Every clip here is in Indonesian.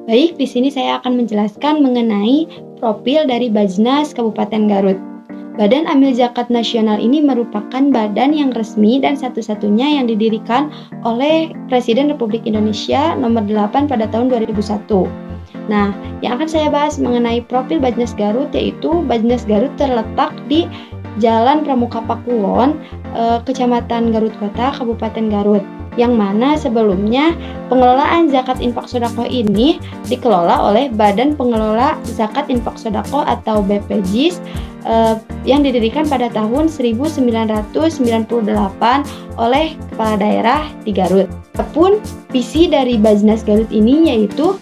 Baik, di sini saya akan menjelaskan mengenai profil dari Bajnas Kabupaten Garut. Badan Amil Zakat Nasional ini merupakan badan yang resmi dan satu-satunya yang didirikan oleh Presiden Republik Indonesia nomor 8 pada tahun 2001. Nah, yang akan saya bahas mengenai profil Bajnas Garut yaitu Bajnas Garut terletak di Jalan Pramuka Pakuwon, Kecamatan Garut Kota, Kabupaten Garut, yang mana sebelumnya pengelolaan zakat infak sodako ini dikelola oleh Badan Pengelola Zakat Infak Sodako atau BPJIS yang didirikan pada tahun 1998 oleh Kepala Daerah di Garut. Adapun visi dari Bajnas Garut ini yaitu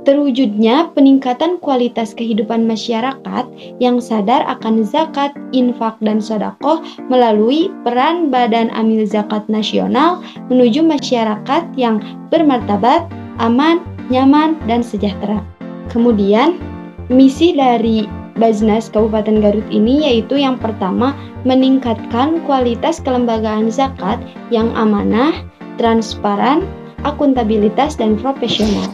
terwujudnya peningkatan kualitas kehidupan masyarakat yang sadar akan zakat, infak, dan sodakoh melalui peran Badan Amil Zakat Nasional menuju masyarakat yang bermartabat, aman, nyaman, dan sejahtera. Kemudian, misi dari Bajnas Kabupaten Garut ini yaitu yang pertama, meningkatkan kualitas kelembagaan zakat yang amanah, transparan, akuntabilitas, dan profesional.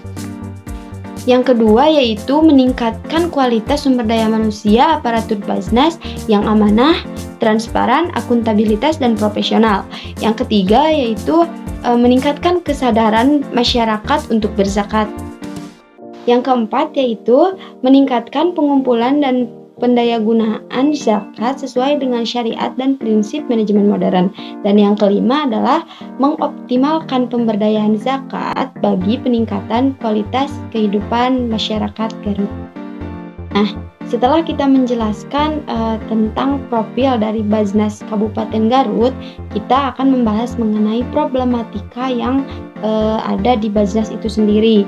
Yang kedua yaitu meningkatkan kualitas sumber daya manusia aparatur Bajnas yang amanah, transparan, akuntabilitas, dan profesional. Yang ketiga yaitu meningkatkan kesadaran masyarakat untuk berzakat. Yang keempat yaitu meningkatkan pengumpulan dan pendayagunaan zakat sesuai dengan syariat dan prinsip manajemen modern. Dan yang kelima adalah mengoptimalkan pemberdayaan zakat bagi peningkatan kualitas kehidupan masyarakat Garut. Nah, setelah kita menjelaskan tentang profil dari Bajnas Kabupaten Garut, kita akan membahas mengenai problematika yang ada di Bajnas itu sendiri.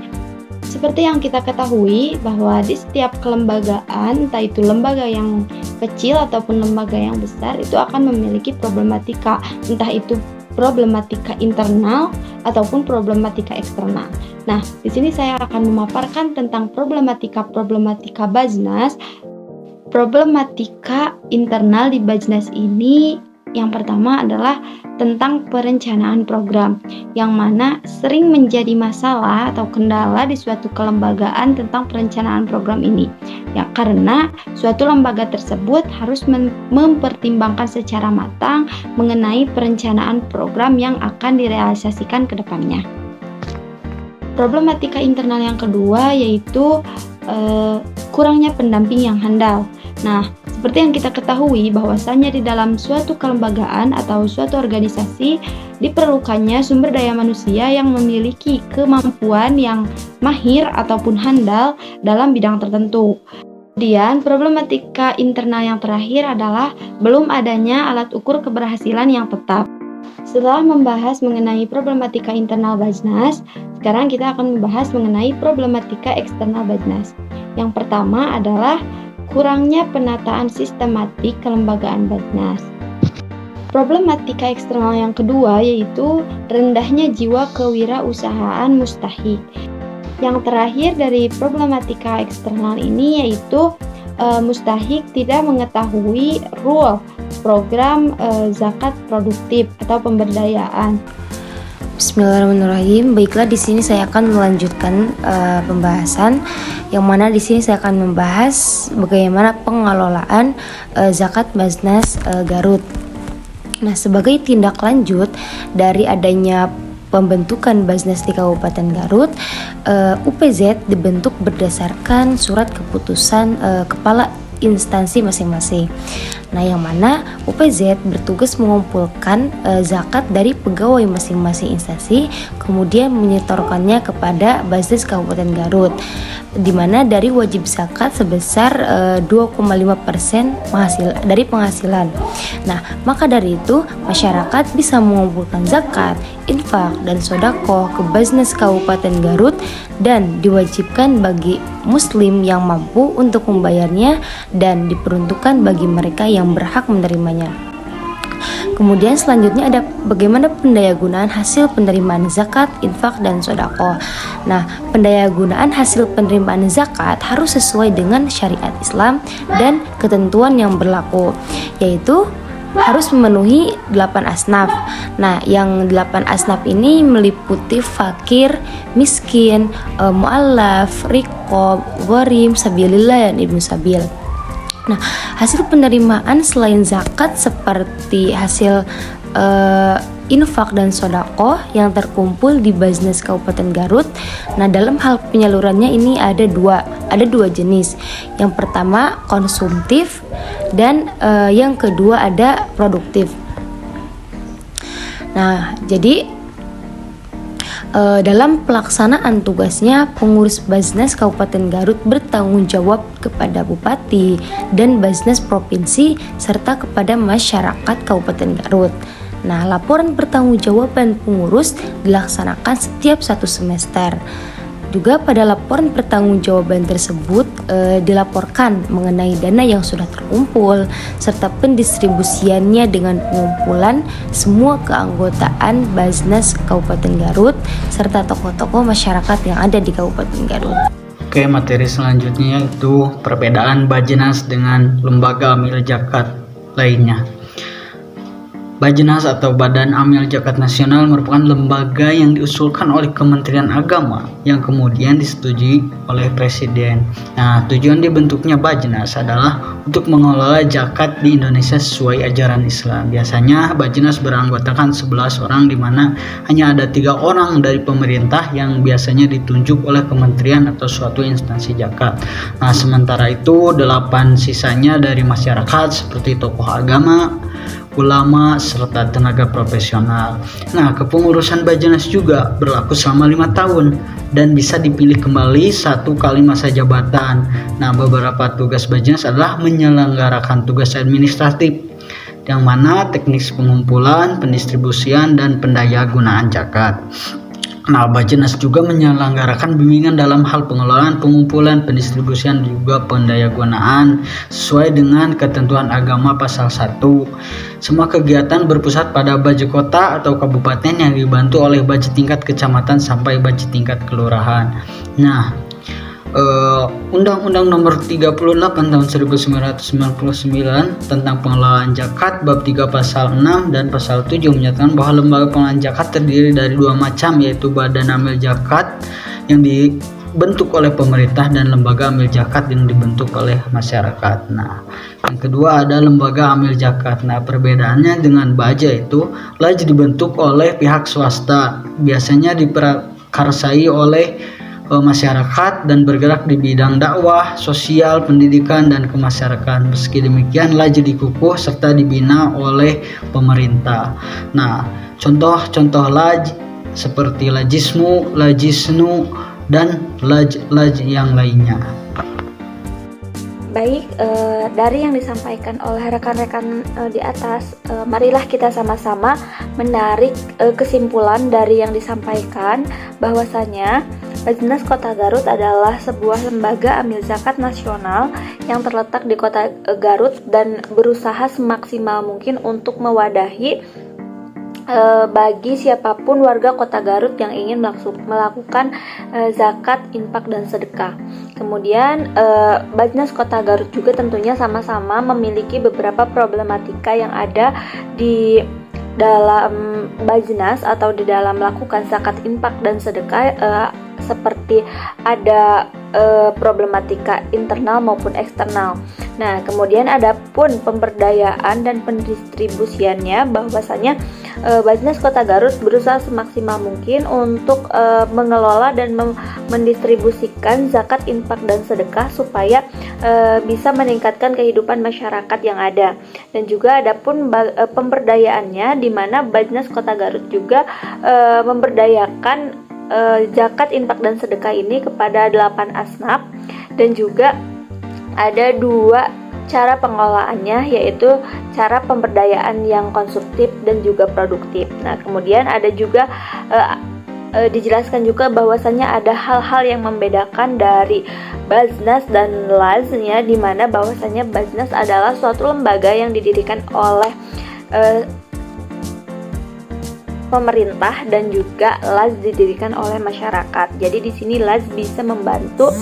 Seperti yang kita ketahui bahwa di setiap kelembagaan, entah itu lembaga yang kecil ataupun lembaga yang besar, itu akan memiliki problematika, entah itu problematika internal ataupun problematika eksternal. Nah, di sini saya akan memaparkan tentang problematika Bajnas. Problematika internal di Bajnas ini yang pertama adalah tentang perencanaan program, yang mana sering menjadi masalah atau kendala di suatu kelembagaan tentang perencanaan program ini. Ya, karena suatu lembaga tersebut harus mempertimbangkan secara matang mengenai perencanaan program yang akan direalisasikan ke depannya. Problematika internal yang kedua yaitu kurangnya pendamping yang handal. Nah, seperti yang kita ketahui bahwasannya di dalam suatu kelembagaan atau suatu organisasi diperlukannya sumber daya manusia yang memiliki kemampuan yang mahir ataupun handal dalam bidang tertentu. Kemudian problematika internal yang terakhir adalah belum adanya alat ukur keberhasilan yang tetap. Setelah membahas mengenai problematika internal Bajnas, sekarang kita akan membahas mengenai problematika eksternal Bajnas. Yang pertama adalah kurangnya penataan sistematik kelembagaan Bajnas. Problematika eksternal yang kedua yaitu rendahnya jiwa kewirausahaan mustahik. Yang terakhir dari problematika eksternal ini yaitu mustahik tidak mengetahui rule program zakat produktif atau pemberdayaan. Bismillahirrahmanirrahim. Baiklah, di sini saya akan melanjutkan pembahasan, yang mana di sini saya akan membahas bagaimana pengelolaan zakat Bajnas Garut. Nah, sebagai tindak lanjut dari adanya pembentukan Bajnas di Kabupaten Garut, UPZ dibentuk berdasarkan surat keputusan kepala instansi masing-masing. Nah, yang mana UPZ bertugas mengumpulkan zakat dari pegawai masing-masing instansi, kemudian menyetorkannya kepada Bajnas Kabupaten Garut, di mana dari wajib zakat sebesar 2,5% dari penghasilan. Nah, maka dari itu masyarakat bisa mengumpulkan zakat, infak, dan sodako ke Bajnas Kabupaten Garut dan diwajibkan bagi muslim yang mampu untuk membayarnya dan diperuntukkan bagi mereka yang berhak menerimanya. Kemudian selanjutnya ada bagaimana pendayagunaan hasil penerimaan zakat, infak, dan sodako. Nah, pendayagunaan hasil penerimaan zakat harus sesuai dengan syariat Islam dan ketentuan yang berlaku, yaitu harus memenuhi 8 asnaf. Nah, yang 8 asnaf ini meliputi fakir, miskin, mu'allaf, riqab, gharim, sabilillah, dan ibnu sabil. Nah, hasil penerimaan selain zakat seperti hasil infak dan sodako yang terkumpul di Baznas Kabupaten Garut. Nah, dalam hal penyalurannya ini ada dua jenis. Yang pertama konsumtif dan yang kedua ada produktif. Nah, jadi dalam pelaksanaan tugasnya, pengurus Baznas Kabupaten Garut bertanggung jawab kepada Bupati dan Baznas Provinsi serta kepada masyarakat Kabupaten Garut. Nah, laporan pertanggungjawaban pengurus dilaksanakan setiap 1 semester. Juga pada laporan pertanggungjawaban tersebut dilaporkan mengenai dana yang sudah terkumpul serta pendistribusiannya dengan pengumpulan semua keanggotaan Baznas Kabupaten Garut serta tokoh-tokoh masyarakat yang ada di Kabupaten Garut. Oke, materi selanjutnya itu perbedaan Bajnas dengan lembaga amil zakat lainnya. Bajnas atau Badan Amil Zakat Nasional merupakan lembaga yang diusulkan oleh Kementerian Agama yang kemudian disetujui oleh Presiden. Nah, tujuan dibentuknya Bajnas adalah untuk mengelola zakat di Indonesia sesuai ajaran Islam. Biasanya Bajnas beranggotakan 11 orang, di mana hanya ada 3 orang dari pemerintah yang biasanya ditunjuk oleh kementerian atau suatu instansi zakat. Nah, sementara itu 8 sisanya dari masyarakat seperti tokoh agama, ulama, serta tenaga profesional. Nah, kepengurusan Bajnas juga berlaku selama 5 tahun dan bisa dipilih kembali 1 kali masa jabatan. Nah, beberapa tugas Bajnas adalah menyelenggarakan tugas administratif, yang mana teknik pengumpulan, pendistribusian, dan pendayagunaan zakat. Nah, Bajnas juga menyelenggarakan bimbingan dalam hal pengelolaan, pengumpulan, pendistribusian, dan juga pendayagunaan sesuai dengan ketentuan agama pasal 1. Semua kegiatan berpusat pada Baje Kota atau Kabupaten yang dibantu oleh Baje tingkat kecamatan sampai Baje tingkat kelurahan. Nah, Undang-Undang Nomor 38 Tahun 1999 tentang pengelolaan zakat bab 3 pasal 6 dan pasal 7 menyatakan bahwa lembaga pengelolaan zakat terdiri dari 2 macam, yaitu Badan Amil Zakat yang dibentuk oleh pemerintah dan lembaga amil zakat yang dibentuk oleh masyarakat. Nah, yang kedua ada lembaga amil zakat. Nah, perbedaannya dengan Baje itu, Laj dibentuk oleh pihak swasta, biasanya diprakarsai oleh masyarakat dan bergerak di bidang dakwah, sosial, pendidikan, dan kemasyarakatan. Meski demikian, Laj dikukuh serta dibina oleh pemerintah. Nah, contoh-contoh Laj seperti Lajismu, Lajisnu, dan Laj yang lainnya. Baik, dari yang disampaikan oleh rekan-rekan di atas, marilah kita sama-sama menarik kesimpulan dari yang disampaikan, bahwasanya Bajnas Kota Garut adalah sebuah lembaga amil zakat nasional yang terletak di Kota Garut dan berusaha semaksimal mungkin untuk mewadahi bagi siapapun warga Kota Garut yang ingin melakukan zakat, infak, dan sedekah. Kemudian Bajnas Kota Garut juga tentunya sama-sama memiliki beberapa problematika yang ada di dalam Bajnas atau di dalam melakukan zakat, infak, dan sedekah, seperti ada problematika internal maupun eksternal. Nah, kemudian ada pun pemberdayaan dan pendistribusiannya, bahwasanya Bajnas Kota Garut berusaha semaksimal mungkin untuk mengelola dan mendistribusikan zakat, infak, dan sedekah supaya bisa meningkatkan kehidupan masyarakat yang ada. Dan juga ada pun pemberdayaannya, di mana Bajnas Kota Garut juga memberdayakan zakat, infak, dan sedekah ini kepada 8 asnaf, dan juga ada 2 cara pengelolaannya, yaitu cara pemberdayaan yang konsumtif dan juga produktif. Nah, kemudian ada juga dijelaskan juga bahwasannya ada hal-hal yang membedakan dari Bajnas dan Lajnya, di mana bahwasannya Bajnas adalah suatu lembaga yang didirikan oleh pemerintah dan juga Laj didirikan oleh masyarakat. Jadi di sini Laj bisa membantu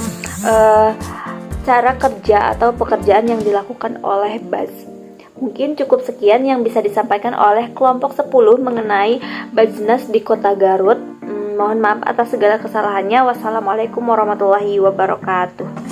cara kerja atau pekerjaan yang dilakukan oleh Mungkin cukup sekian yang bisa disampaikan oleh kelompok 10 mengenai Bajnas di Kota Garut. Mohon maaf atas segala kesalahannya. Wassalamualaikum warahmatullahi wabarakatuh.